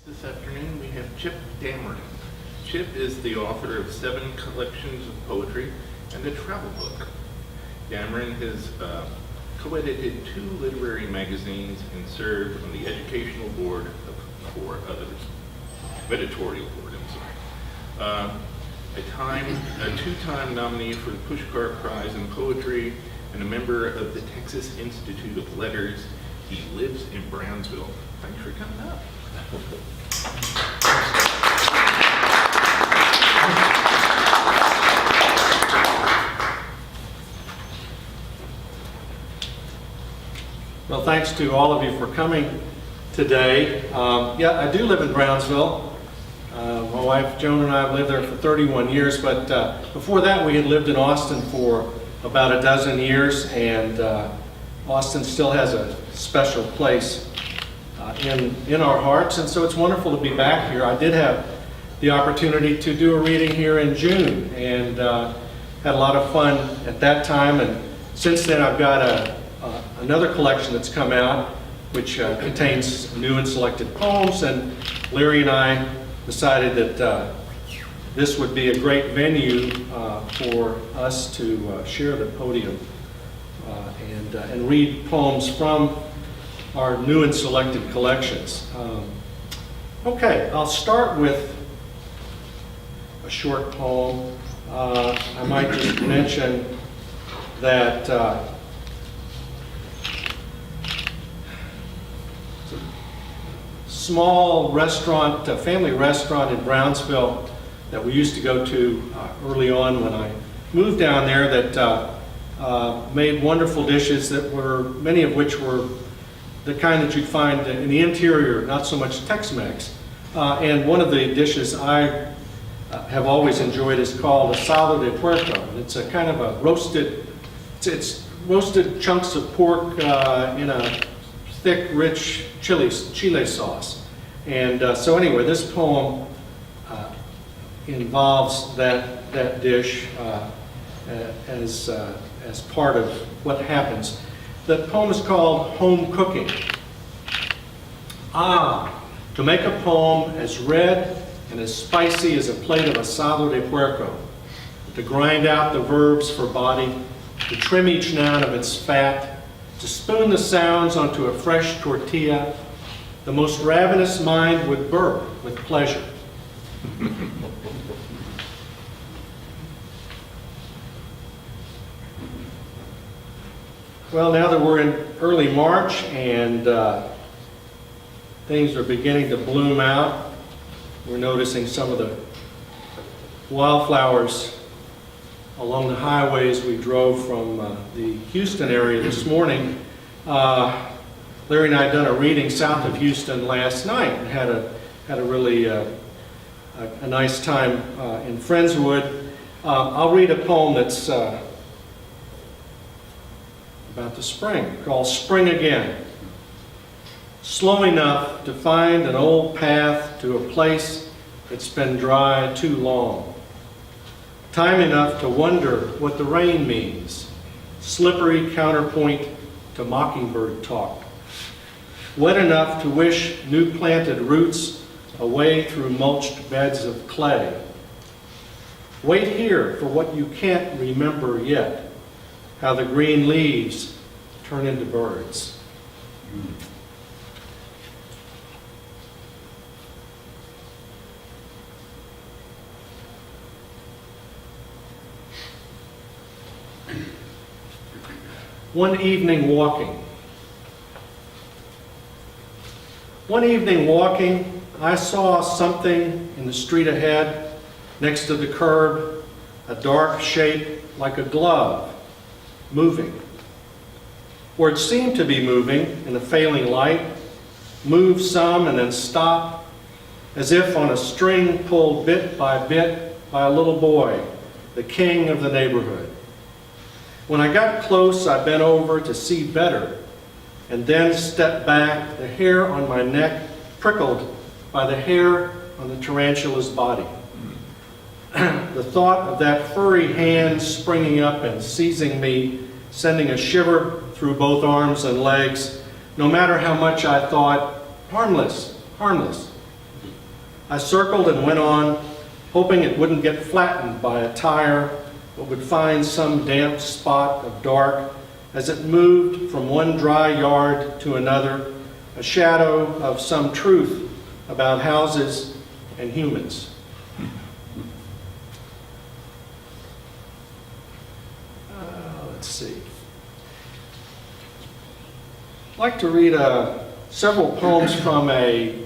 This afternoon we have Chip Dameron. Chip is the author of 7 collections of poetry and a travel book. Dameron has co-edited 2 literary magazines and served on the educational board of 4 others. Editorial board, I'm sorry. A 2-time nominee for the Pushcart Prize in Poetry and a member of the Texas Institute of Letters. He lives in Brownsville. Thanks for coming up. Well, thanks to all of you for coming today. Yeah, I do live in Brownsville. My wife Joan and I have lived there for 31 years, but before that we had lived in Austin for about a dozen years, and Austin still has a special place in our hearts, and so it's wonderful to be back here. I did have the opportunity to do a reading here in June, and had a lot of fun at that time, and since then I've got another collection that's come out which contains new and selected poems, and Larry and I decided that this would be a great venue for us to share the podium and read poems from our new and selected collections. Okay, I'll start with a short poem. I might just mention that small restaurant, a family restaurant in Brownsville that we used to go to early on when I moved down there, that made wonderful dishes that were, many of which were the kind that you'd find in the interior, not so much Tex-Mex. And one of the dishes I have always enjoyed is called asado de puerco. It's a kind of a roasted, it's roasted chunks of pork in a thick, rich chili sauce. And so anyway, this poem involves that dish as part of what happens. The poem is called Home Cooking. To make a poem as red and as spicy as a plate of asado de puerco, to grind out the verbs for body, to trim each noun of its fat, to spoon the sounds onto a fresh tortilla, the most ravenous mind would burp with pleasure. Well, now that we're in early March and things are beginning to bloom out, we're noticing some of the wildflowers along the highways we drove from the Houston area this morning. Larry and I had done a reading south of Houston last night and had a really a nice time in Friendswood. I'll read a poem that's about the spring, called Spring Again. Slow enough to find an old path to a place that's been dry too long. Time enough to wonder what the rain means. Slippery counterpoint to mockingbird talk. Wet enough to wish new planted roots away through mulched beds of clay. Wait here for what you can't remember yet. How the green leaves turn into birds. One evening walking. One evening walking, I saw something in the street ahead, next to the curb, a dark shape like a glove, moving. Or it seemed to be moving in the failing light, move some and then stop, as if on a string pulled bit by a little boy, the king of the neighborhood. When I got close, I bent over to see better, and then stepped back, the hair on my neck prickled by the hair on the tarantula's body. The thought of that furry hand springing up and seizing me, sending a shiver through both arms and legs, no matter how much I thought, harmless, harmless, I circled and went on, hoping it wouldn't get flattened by a tire, but would find some damp spot of dark as it moved from one dry yard to another, a shadow of some truth about houses and humans. Let's see. I'd like to read several poems from a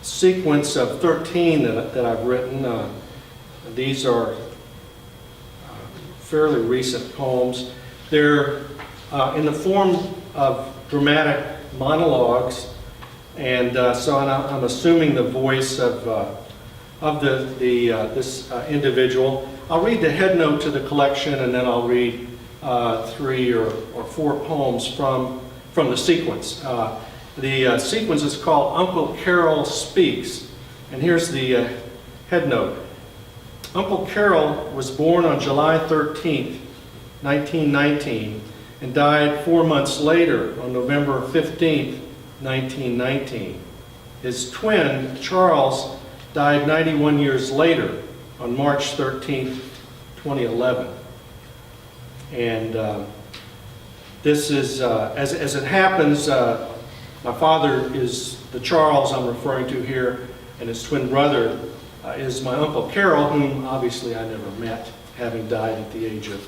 sequence of 13 that I've written. These are fairly recent poems. They're in the form of dramatic monologues, and so I'm assuming the voice of this individual. I'll read the head note to the collection, and then I'll read 3 or 4 poems from the sequence. The sequence is called Uncle Carol Speaks, and here's the head note. Uncle Carol was born on July 13th, 1919, and died 4 months later on November 15th, 1919. His twin, Charles, died 91 years later on March 13th, 2011. And this is, as it happens, my father is the Charles I'm referring to here, and his twin brother is my Uncle Carol, whom obviously I never met, having died at the age of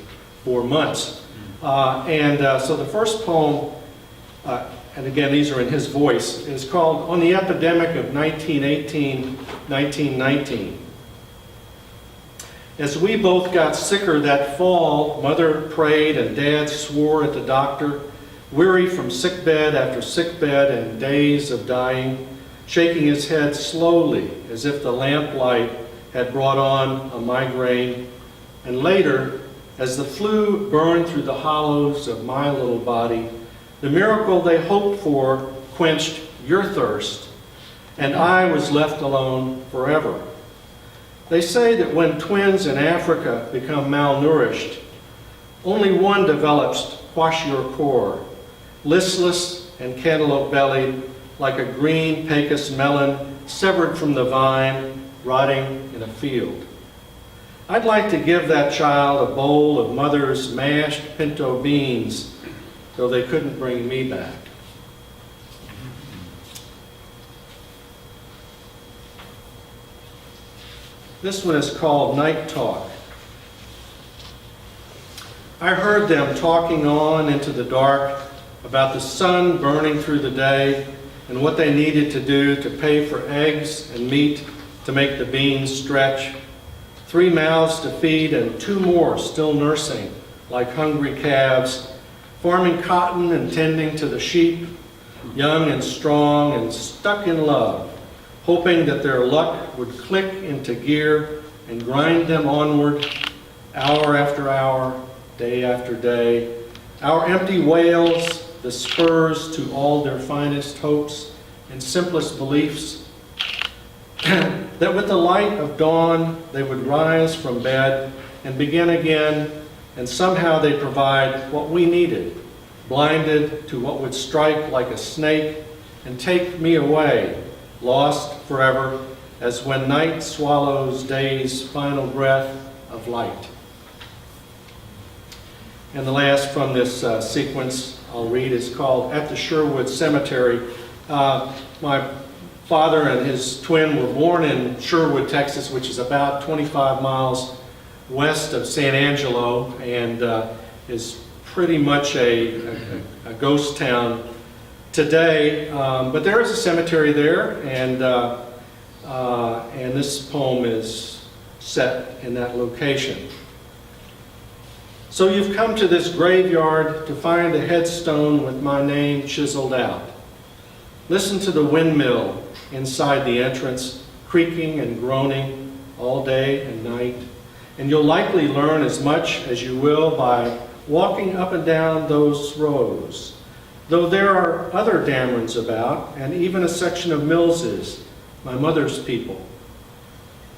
4 months. So the first poem, and again these are in his voice, is called On the Epidemic of 1918-1919. As we both got sicker that fall, Mother prayed and Dad swore at the doctor, weary from sickbed after sickbed and days of dying, shaking his head slowly as if the lamplight had brought on a migraine. And later, as the flu burned through the hollows of my little body, the miracle they hoped for quenched your thirst, and I was left alone forever. They say that when twins in Africa become malnourished, only one develops kwashiorkor, listless and cantaloupe-bellied, like a green pecos melon severed from the vine, rotting in a field. I'd like to give that child a bowl of mother's mashed pinto beans, though they couldn't bring me back. This one is called Night Talk. I heard them talking on into the dark about the sun burning through the day and what they needed to do to pay for eggs and meat to make the beans stretch. 3 mouths to feed and 2 more still nursing like hungry calves, farming cotton and tending to the sheep, young and strong and stuck in love, hoping that their luck would click into gear and grind them onward, hour after hour, day after day. Our empty wails, the spurs to all their finest hopes and simplest beliefs, that with the light of dawn they would rise from bed and begin again, and somehow they provide what we needed, blinded to what would strike like a snake and take me away, lost forever, as when night swallows day's final breath of light. And the last from this sequence I'll read is called At the Sherwood Cemetery. My father and his twin were born in Sherwood, Texas, which is about 25 miles west of San Angelo, and is pretty much a ghost town today. But there is a cemetery there, and this poem is set in that location. So you've come to this graveyard to find a headstone with my name chiseled out. Listen to the windmill inside the entrance, creaking and groaning all day and night, and you'll likely learn as much as you will by walking up and down those rows, though there are other Damerons about, and even a section of Mills's, my mother's people.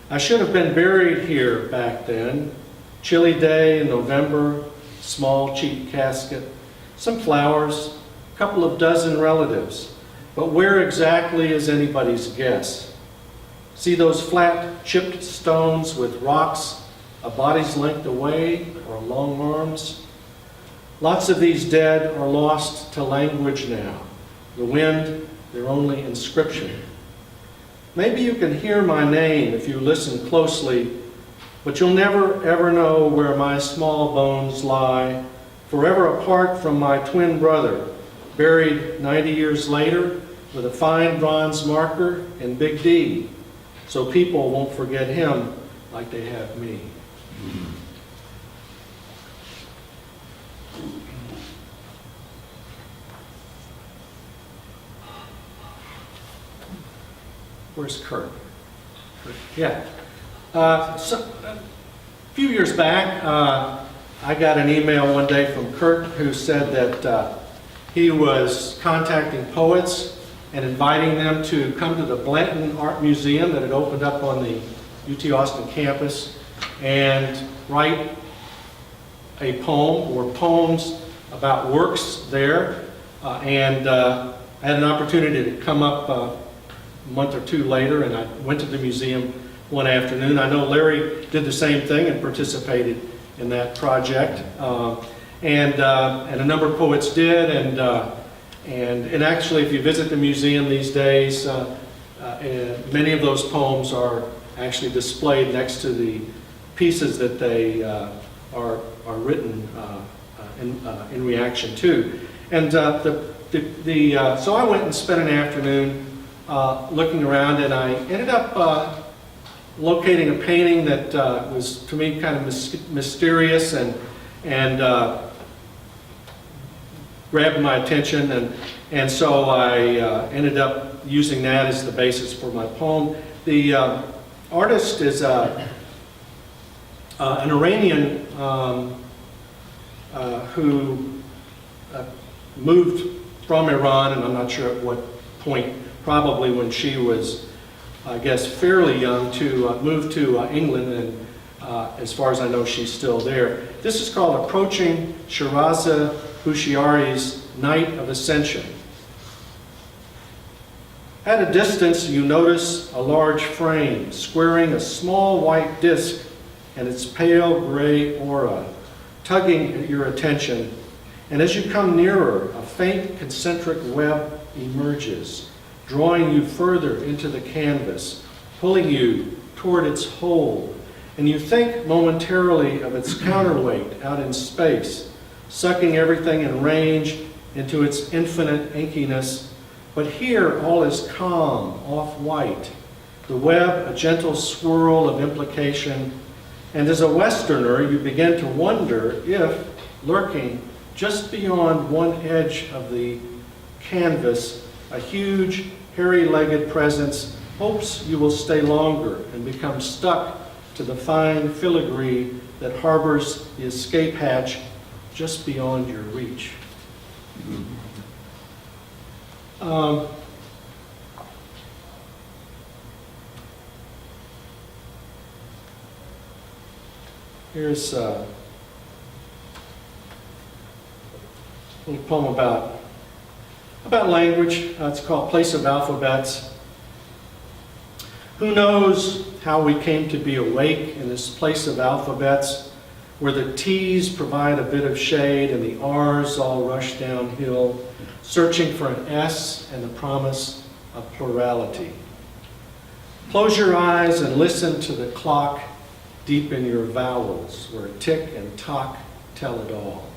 I should have been buried here back then. Chilly day in November, small cheap casket, some flowers, a couple of dozen relatives, but where exactly is anybody's guess? See those flat, chipped stones with rocks a body's length away or long arms? Lots of these dead are lost to language now. The wind, their only inscription. Maybe you can hear my name if you listen closely, but you'll never ever know where my small bones lie, forever apart from my twin brother, buried 90 years later with a fine bronze marker in Big D, so people won't forget him like they have me. Where's Kurt? Yeah. A few years back, I got an email one day from Kurt who said that he was contacting poets and inviting them to come to the Blanton Art Museum that had opened up on the UT Austin campus and write a poem or poems about works there. And I had an opportunity to come up a month or two later, and I went to the museum one afternoon. I know Larry did the same thing and participated in that project, and a number of poets did. And actually, if you visit the museum these days, many of those poems are actually displayed next to the pieces that they are written in reaction to. And so I went and spent an afternoon looking around, and I ended up locating a painting that was, to me, kind of mysterious and grabbed my attention, and so I ended up using that as the basis for my poem. The artist is an Iranian who moved from Iran, and I'm not sure at what point, probably when she was, I guess, fairly young, to move to England, and as far as I know, she's still there. This is called Approaching Shiraza Hushiari's Night of Ascension. At a distance, you notice a large frame squaring a small white disc and its pale gray aura, tugging at your attention. And as you come nearer, a faint concentric web emerges, drawing you further into the canvas, pulling you toward its hold. And you think momentarily of its counterweight out in space, sucking everything in range into its infinite inkiness. But here all is calm, off-white, the web a gentle swirl of implication. And as a Westerner, you begin to wonder if, lurking just beyond one edge of the canvas, a huge, hairy-legged presence hopes you will stay longer and become stuck to the fine filigree that harbors the escape hatch just beyond your reach. Here's a little poem about language. It's called Place of Alphabets. Who knows how we came to be awake in this place of alphabets, where the T's provide a bit of shade and the R's all rush downhill, searching for an S and the promise of plurality. Close your eyes and listen to the clock deep in your vowels, where tick and tock tell it all.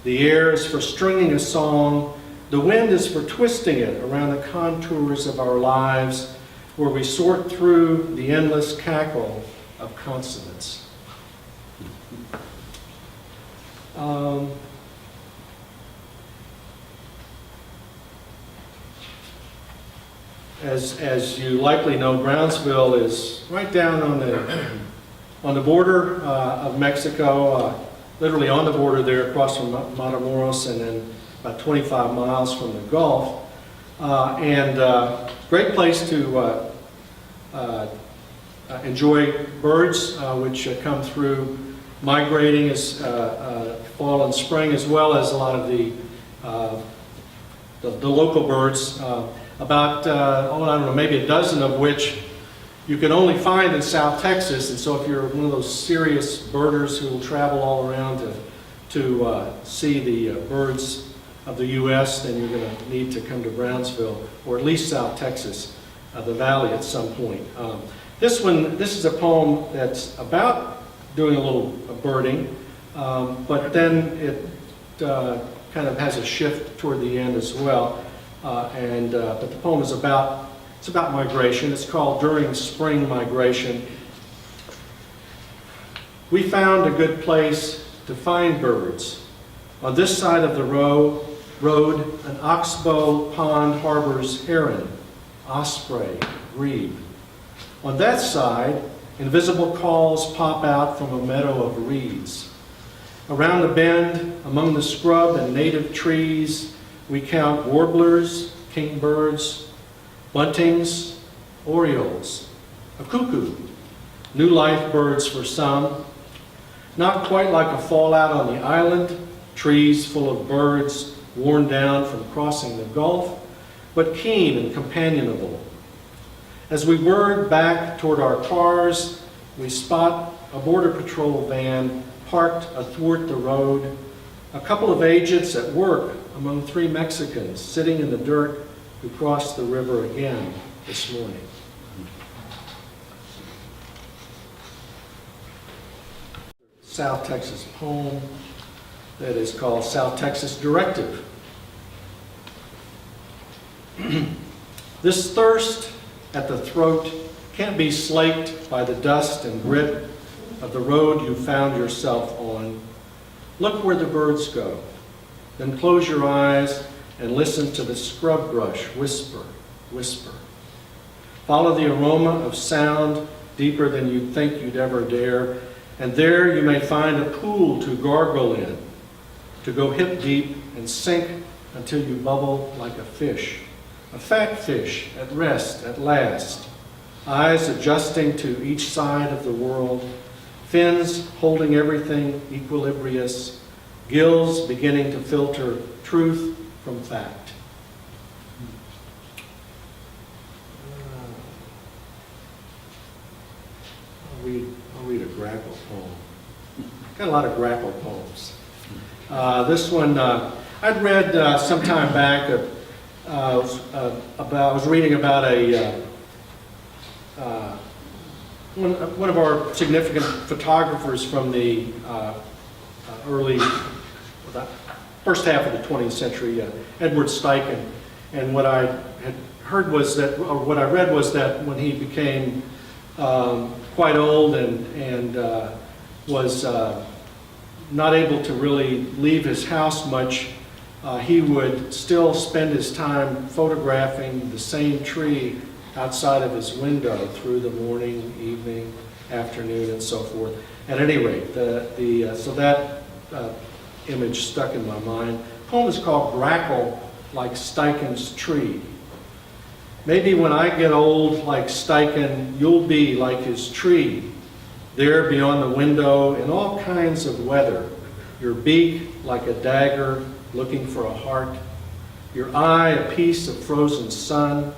The air is for stringing a song, the wind is for twisting it around the contours of our lives, where we sort through the endless cackle of consonants. As you likely know, Brownsville is right down on the border of Mexico, literally on the border there, across from Matamoros, and then about 25 miles from the Gulf. Great place to enjoy birds, which come through migrating as fall and spring, as well as a lot of the local birds. About, I don't know, maybe a dozen of which you can only find in South Texas. And so if you're one of those serious birders who will travel all around to see the birds of the U.S., then you're going to need to come to Brownsville, or at least South Texas, the valley at some point. This is a poem that's about doing a little birding, but then it kind of has a shift toward the end as well. But the poem is about migration. It's called During Spring Migration. We found a good place to find birds. On this side of the road, an oxbow pond harbors heron, osprey, grebe. On that side, invisible calls pop out from a meadow of reeds. Around the bend, among the scrub and native trees, we count warblers, kingbirds, buntings, orioles, a cuckoo, new life birds for some. Not quite like a fallout on the island, trees full of birds worn down from crossing the Gulf, but keen and companionable. As we whirred back toward our cars, we spot a Border Patrol van parked athwart the road, a couple of agents at work among 3 Mexicans sitting in the dirt who crossed the river again this morning. South Texas poem that is called South Texas Directive. This thirst at the throat can't be slaked by the dust and grit of the road you found yourself on. Look where the birds go, then close your eyes and listen to the scrub brush whisper, whisper. Follow the aroma of sound deeper than you'd think you'd ever dare, and there you may find a pool to gargle in, to go hip deep and sink until you bubble like a fish. A fat fish at rest at last, eyes adjusting to each side of the world, fins holding everything equilibrious, gills beginning to filter truth from fact. I'll read a grapple poem. Got a lot of grapple poems. This one I'd read some time back. I was reading about one of our significant photographers from the first half of the 20th century, Edward Steichen. And what I had heard was that, or what I read was that when he became quite old and was not able to really leave his house much, he would still spend his time photographing the same tree outside of his window through the morning, evening, afternoon, and so forth. At any rate, so that image stuck in my mind. The poem is called Grackle Like Steichen's Tree. Maybe when I get old like Steichen, you'll be like his tree, there beyond the window in all kinds of weather, your beak like a dagger looking for a heart, your eye a piece of frozen sun,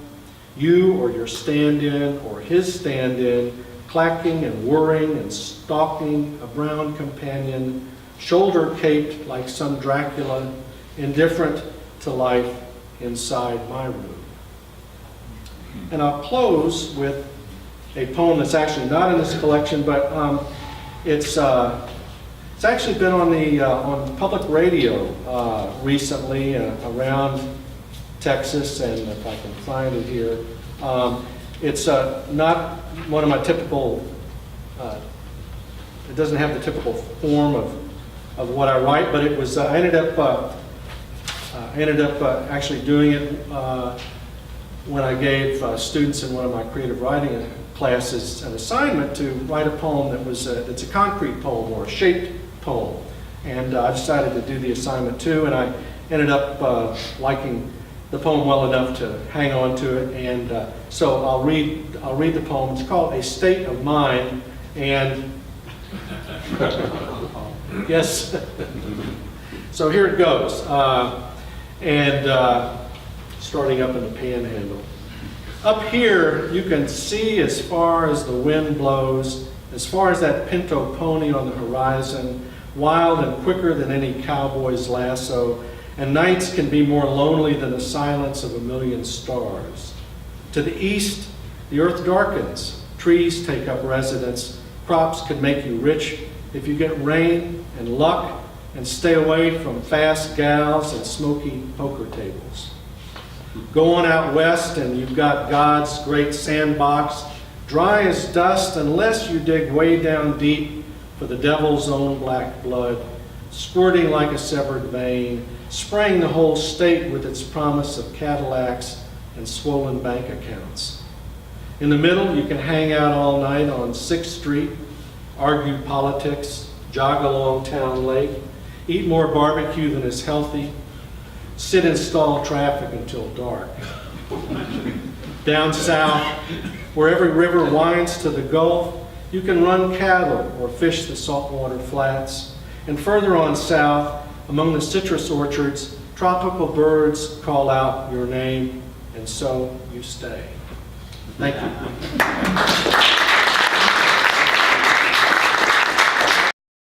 you or your stand-in or his stand-in, clacking and whirring and stalking a brown companion, shoulder-caped like some Dracula, indifferent to life inside my room. And I'll close with a poem that's actually not in this collection, but it's actually been on public radio recently around Texas, and if I can find it here. It's not one of my typical, it doesn't have the typical form of what I write, but it was, I ended up actually doing it when I gave students in one of my creative writing classes an assignment to write a poem that's a concrete poem or a shaped poem. And I decided to do the assignment too, and I ended up liking the poem well enough to hang on to it. And so I'll read the poem. It's called A State of Mind, and yes. So here it goes. Starting up in the Panhandle. Up here, you can see as far as the wind blows, as far as that pinto pony on the horizon, wild and quicker than any cowboy's lasso, and nights can be more lonely than the silence of a million stars. To the east, the earth darkens, trees take up residence, crops can make you rich if you get rain and luck and stay away from fast gals and smoky poker tables. Go on out west and you've got God's great sandbox, dry as dust unless you dig way down deep for the devil's own black blood, squirting like a severed vein, spraying the whole state with its promise of Cadillacs and swollen bank accounts. In the middle, you can hang out all night on 6th Street, argue politics, jog along Town Lake, eat more barbecue than is healthy, sit in stall traffic until dark. Down south, where every river winds to the Gulf, you can run cattle or fish the saltwater flats. And further on south, among the citrus orchards, tropical birds call out your name, and so you stay. Thank you.